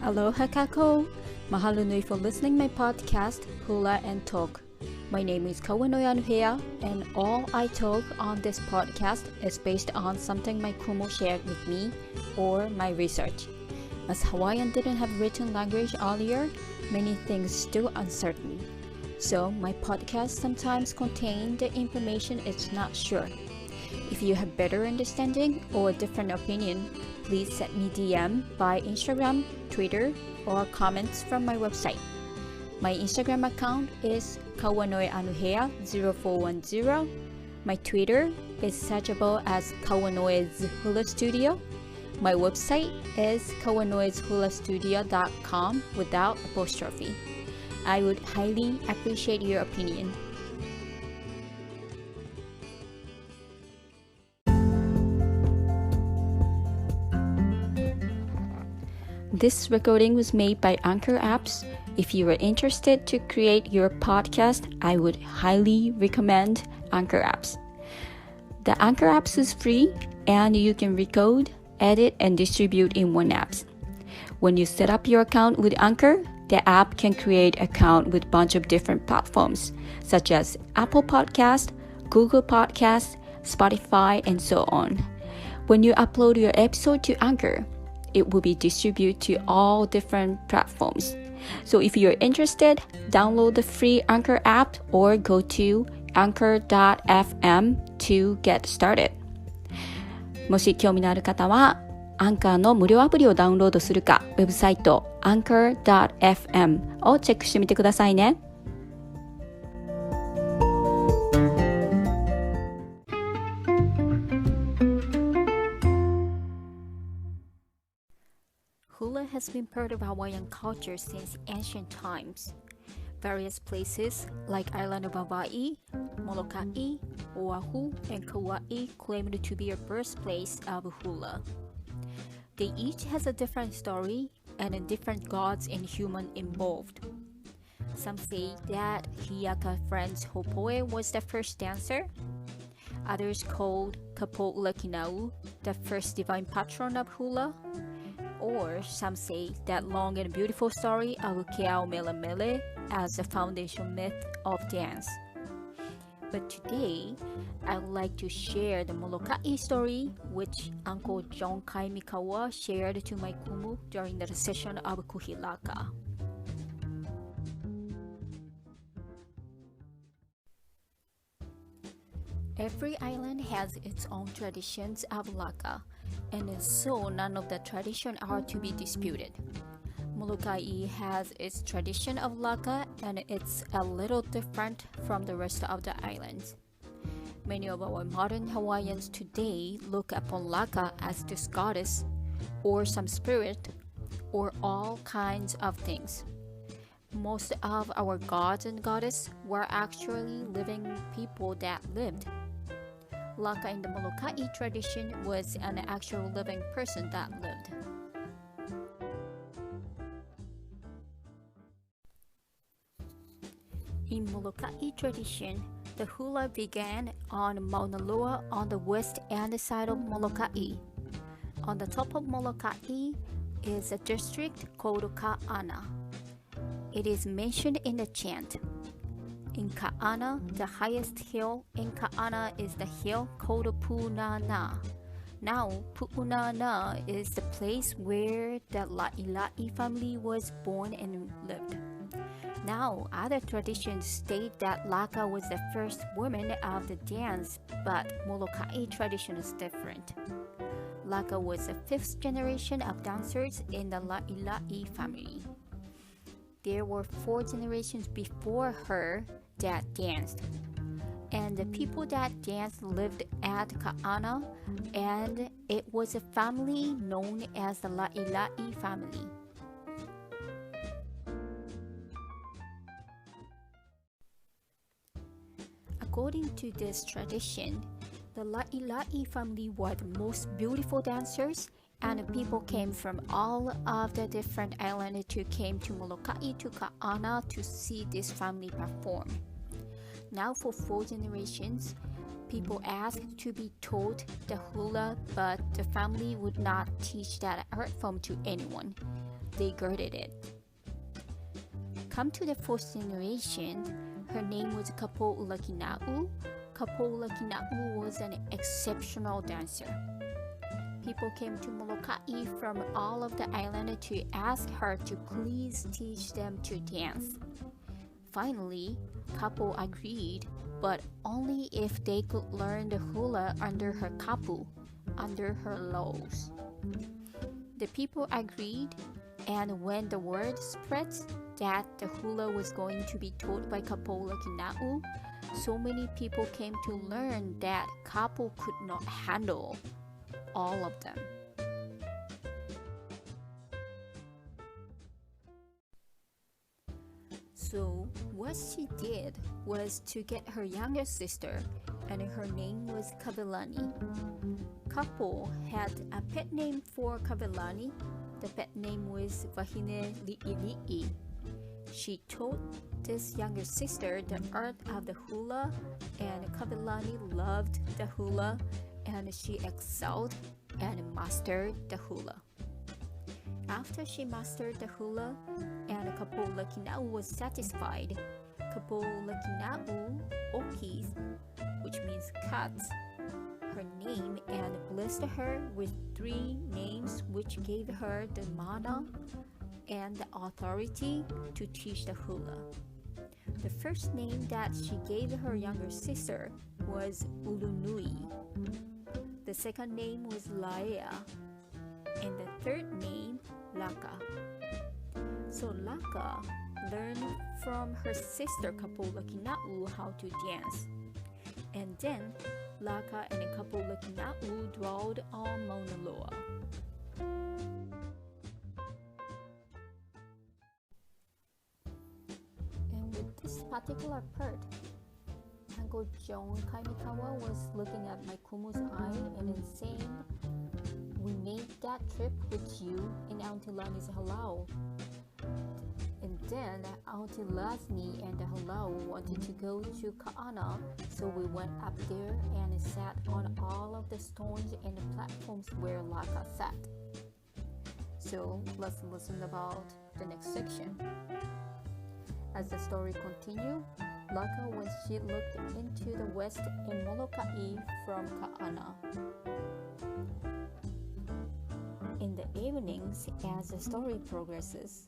Aloha kako! Mahalo nui for listening my podcast, Hula and Talk. My name is Kauanoeanuhea, and all I talk on this podcast is based on something my kumu shared with me or my research. As Hawaiian didn't have written language earlier, many things still uncertain. So my podcast sometimes contain the information it's not sure. If you have better understanding or a different opinion, please send me DM by Instagram, Twitter, or comments from my website. My Instagram account is Kauanoeanuhea0410. My Twitter is searchable as Kauanoe's Hula Studio. My website is kauanoeshulastudio.com without apostrophe. I would highly appreciate your opinion. This recording was made by Anchor Apps. If you are interested to create your podcast, I would highly recommend Anchor Apps. The Anchor Apps is free and you can record, edit, and distribute in one app. When you set up your account with Anchor, the app can create an account with a bunch of different platforms, such as Apple Podcast, Google Podcast, Spotify, and so on. When you upload your episode to Anchor, it will be distributed to all different platforms. So if you're interested, download the free Anchor app or go to anchor.fm to get started. もし興味のある方は、アンカーの無料アプリをダウンロードするか、ウェブサイト anchor.fm をチェックしてみてくださいね。Hula has been part of Hawaiian culture since ancient times. Various places like island of Hawaii, Molokaʻi, Oahu, and Kauai claimed to be a birthplace of hula. They each has a different story and a different gods and human involved. Some say that iaka friend's Hopoe was the first dancer. Others called Kapo'ulakina'u the first divine patron of hula. Or some say that long and beautiful story of Keaomelemele as the foundation myth of dance. But today, I would like to share the Molokaʻi story which Uncle John Kaimikaua shared to my kumu during the session of Kuhi Laka. Every island has its own traditions of Laka, and so none of the traditions are to be disputed. Molokaʻi has its tradition of Laka, and it's a little different from the rest of the islands. Many of our modern Hawaiians today look upon Laka as this goddess, or some spirit, or all kinds of things. Most of our gods and goddesses were actually living people that lived. Laka in the Molokaʻi tradition was an actual living person that lived. In Molokaʻi tradition, the hula began on Mauna Loa on the west end side of Molokaʻi. On the top of Molokaʻi is a district called Ka'ana. It is mentioned in the chant. In Ka'ana, the highest hill in Ka'ana is the hill called Pu'unana. Now, Pu'unana is the place where the La'ila'i family was born and lived. Now, other traditions state that Laka was the first woman of the dance, but Molokaʻi tradition is different. Laka was the fifth generation of dancers in the La'ila'i family. There were 4 generations before her that danced, and the people that danced lived at Ka'ana, and it was a family known as the La'ila'i family. According to this tradition, the La'ila'i family were the most beautiful dancers, and people came from all of the different islands came to Molokaʻi to Ka'ana to see this family perform. Now for 4 generations, people asked to be taught the hula, but the family would not teach that art form to anyone. they guarded it. Come to the fourth generation, her name was Kapo'ulakina'u. Kapo'ulakina'u was an exceptional dancer. People came to Molokaʻi from all of the island to ask her to please teach them to dance. Finally, Kapo agreed, but only if they could learn the hula under her kapu, under her laws. The people agreed, and when the word spread that the hula was going to be taught by Kapo'ulakina'u, so many people came to learn that Kapo could not handle all of them. So what she did was to get her younger sister, and her name was Kavelani. Kapo had a pet name for Kavelani. The pet name was Wahine Li'ili'i. She taught this younger sister the art of the hula, and Kavelani loved the hula, and she excelled and mastered the hula. After she mastered the hula and Kapo'ulakina'u was satisfied, Kapo'ulakina'u okis, which means cuts, her name and blessed her with 3 names which gave her the mana and the authority to teach the hula. The first name that she gave her younger sister was Ulunui. The second name was Laea, and the third name Laka. So Laka learned from her sister Kapo'ulakina'u how to dance. And then Laka and Kapo'ulakina'u dwelled on Mauna Loa. And with this particular part, Uncle John Kaimikaua was looking at my Kumu's eye and then saying, "We made that trip with you in Auntie Lani's halau." And then Auntie Lasni and the halau wanted to go to Ka'ana, so we went up there and sat on all of the stones and the platforms where Laka sat. So let's listen about the next section. As the story continues, Laka when she looked into the west in Molokaʻi from Ka'ana. In the evenings, as the story progresses,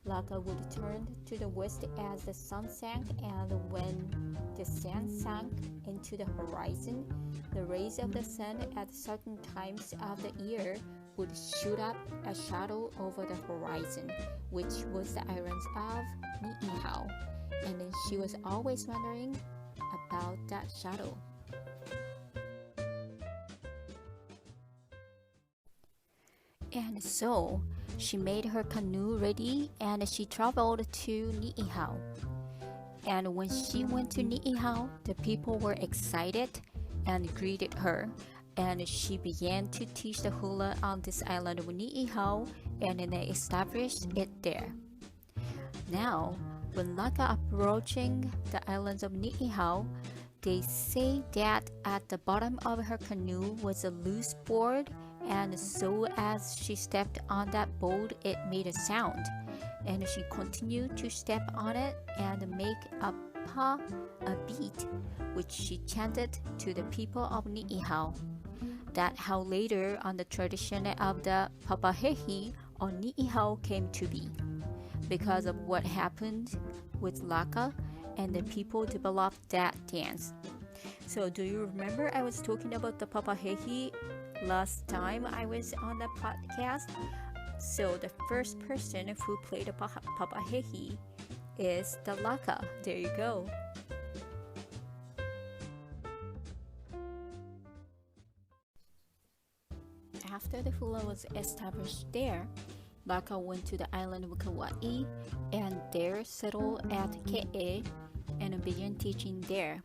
Laka would turn to the west as the sun sank, and when the sun sank into the horizon, the rays of the sun at certain times of the year would shoot up a shadow over the horizon, which was the islands of Ni'ihau, and then she was always wondering about that shadow. And so she made her canoe ready and she traveled to Ni'ihau. And when she went to Ni'ihau, the people were excited and greeted her, and she began to teach the hula on this island of Ni'ihau, and then they established it there. Now, when Laka approaching the islands of Ni'ihau, they say that at the bottom of her canoe was a loose board, and so as she stepped on that board, it made a sound, and she continued to step on it and make a beat, which she chanted to the people of Ni'ihau. That's how later on the tradition of the papahehi on Ni'ihau came to be, because of what happened with Laka, and the people developed that dance. So do you remember I was talking about the papahehi last time I was on the podcast? So the first person who played the papahehi is the Laka. There you go. After the hula was established there, Laka went to the island of Kauai and there settled at Ke'e and began teaching there.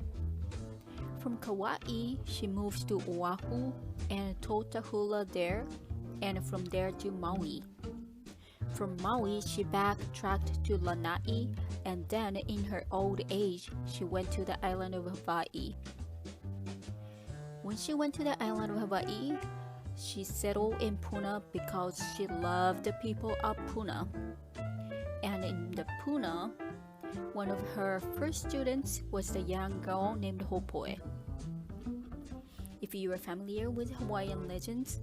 From Kauai, she moved to Oahu and taught the hula there, and from there to Maui. From Maui, she backtracked to Lanai, and then in her old age, she went to the island of Hawaii. When she went to the island of Hawaii, she settled in Puna because she loved the people of Puna. And in the Puna, one of her first students was the young girl named Hopoe. If you are familiar with Hawaiian legends,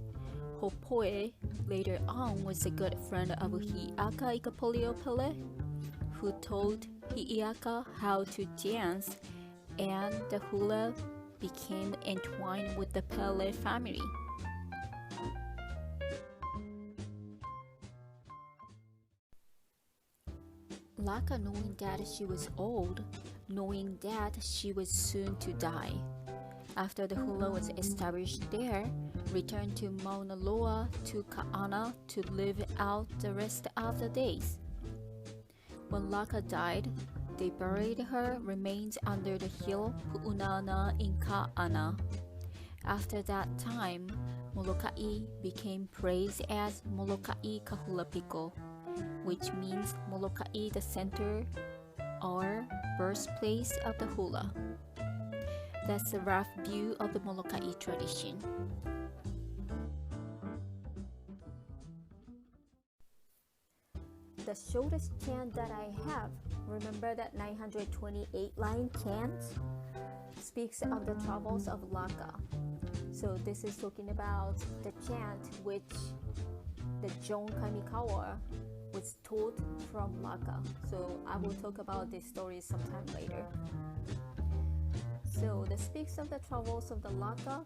Hopoe later on was a good friend of iaka Kapo'ulakina'u, who taught iaka how to dance, and the hula became entwined with the Pele family. Laka, knowing that she was old, knowing that she was soon to die, after the hula was established there, returned to Mauna Loa to Ka'ana to live out the rest of the days. When Laka died, they buried her remains under the hill Pu'unana in Ka'ana. After that time, Molokaʻi became praised as Molokaʻi Kahulapiko, which means Molokaʻi the center or birthplace of the hula. That's a rough view of the Molokaʻi tradition. The shortest chant that I have, remember that 928 line chant, speaks of the travels of Laka. So this is talking about the chant which the John Kaimikaua was taught from Laka. So I will talk about this story sometime later. So this speaks of the travels of the Laka,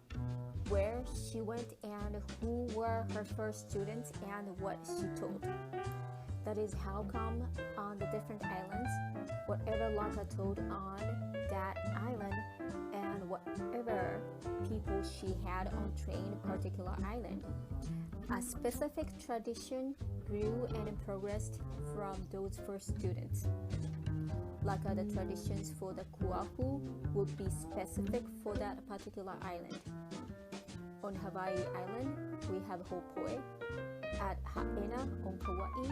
where she went and who were her first students and what she taught. That is how come on the different islands, whatever Laka taught on that island and whatever people she had on train particular island, a specific tradition grew and progressed from those first students. Laka, the traditions for the kuahu would be specific for that particular island. On Hawaii Island, we have Hopoe. At Ha'ena on Kauai,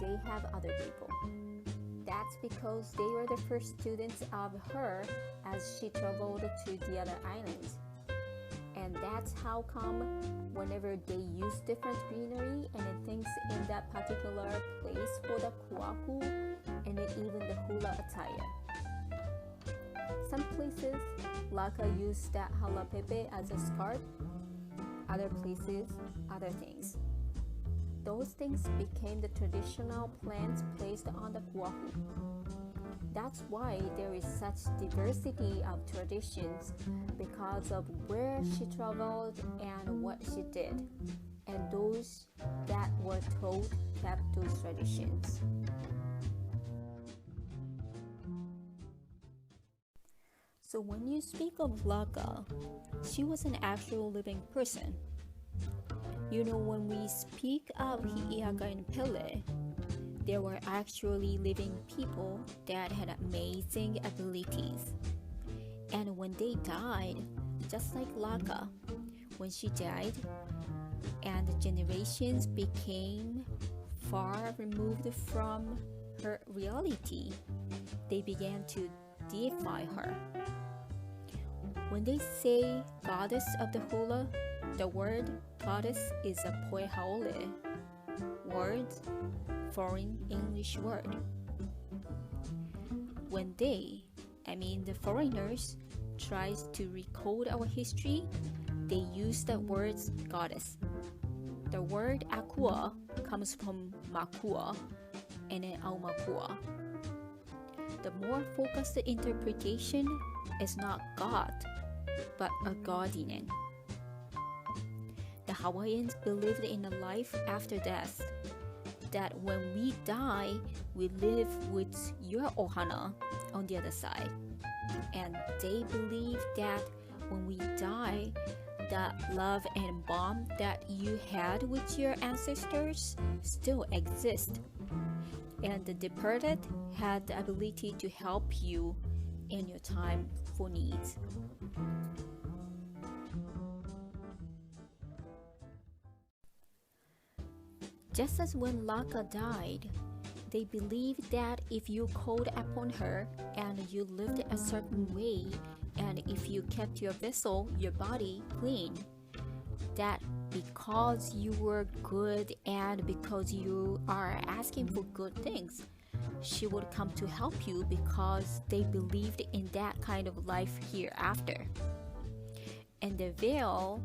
they have other people. That's because they were the first students of her as she traveled to the other islands. And that's how come whenever they use different greenery and things in that particular place for the kuahu and even the hula attire. Some places, Laka used that halapepe as a scarf. Other places, other things. Those things became the traditional plants placed on the kuahu. That's why there is such diversity of traditions, because of where she traveled and what she did. And those that were told kept those traditions. So when you speak of Laka, she was an actual living person. You know, when we speak of iaka and Pele, there were actually living people that had amazing abilities. And when they died, just like Laka, when she died, and the generations became far removed from her reality, they began to deify her. When they say goddess of the hula, the word goddess is a poe haole word, foreign English word. When they, the foreigners, tries to recode our history, they use the words goddess. The word akua comes from makua and aumakua. The more focused interpretation is not God, but a guardian. The Hawaiians believed in a life after death, that when we die, we live with your ohana on the other side. And they believe that when we die, that love and bond that you had with your ancestors still exist. And the departed had the ability to help you in your time for needs. Just as when Laka died, they believed that if you called upon her and you lived a certain way, and if you kept your vessel, your body, clean, that because you were good and because you are asking for good things, she would come to help you because they believed in that kind of life hereafter. And the veil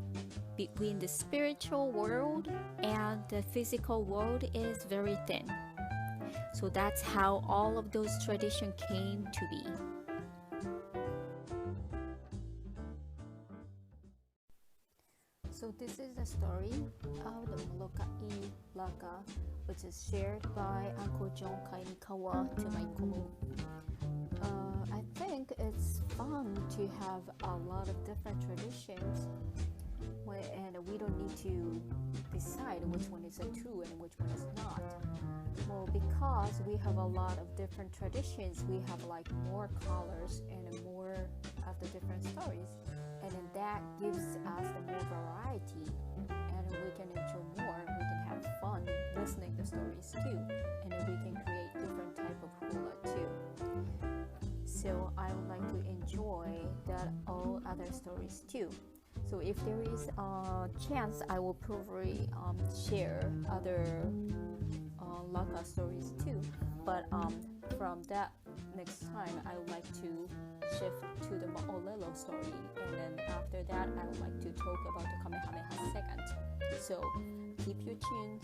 between the spiritual world and the physical world is very thin. So that's how all of those traditions came to be. So this is the story of the Molokaʻi Laka, which is shared by Uncle John Kaimikaua to my kumu. I think it's fun to have a lot of different traditions, and we don't need to decide which one is true and which one is not. Well, because we have a lot of different traditions, we have like more colors and more of the different stories, and then that gives us the more variety, and we can enjoy more. We can have fun listening to stories too, and then we can create different type of hula too. So I would like to enjoy that all other stories too. So if there is a chance, I will probably share other Laka stories too. But from that next time, I would like to shift to the Mo'olelo story, and then after that, I would like to talk about the Kamehameha second. So keep you tuned.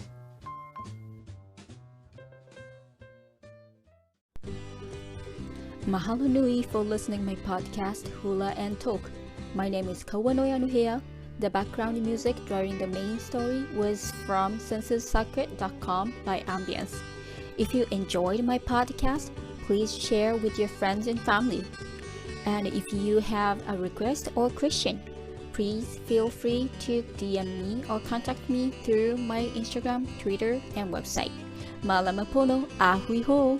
Mahalo nui for listening my podcast Hula and Talk. My name is Kauanoeanuhea. The background music during the main story was from sensussacred.com by Ambience. If you enjoyed my podcast, please share with your friends and family. And if you have a request or question, please feel free to DM me or contact me through my Instagram, Twitter, and website. Malamapono, ahui ho!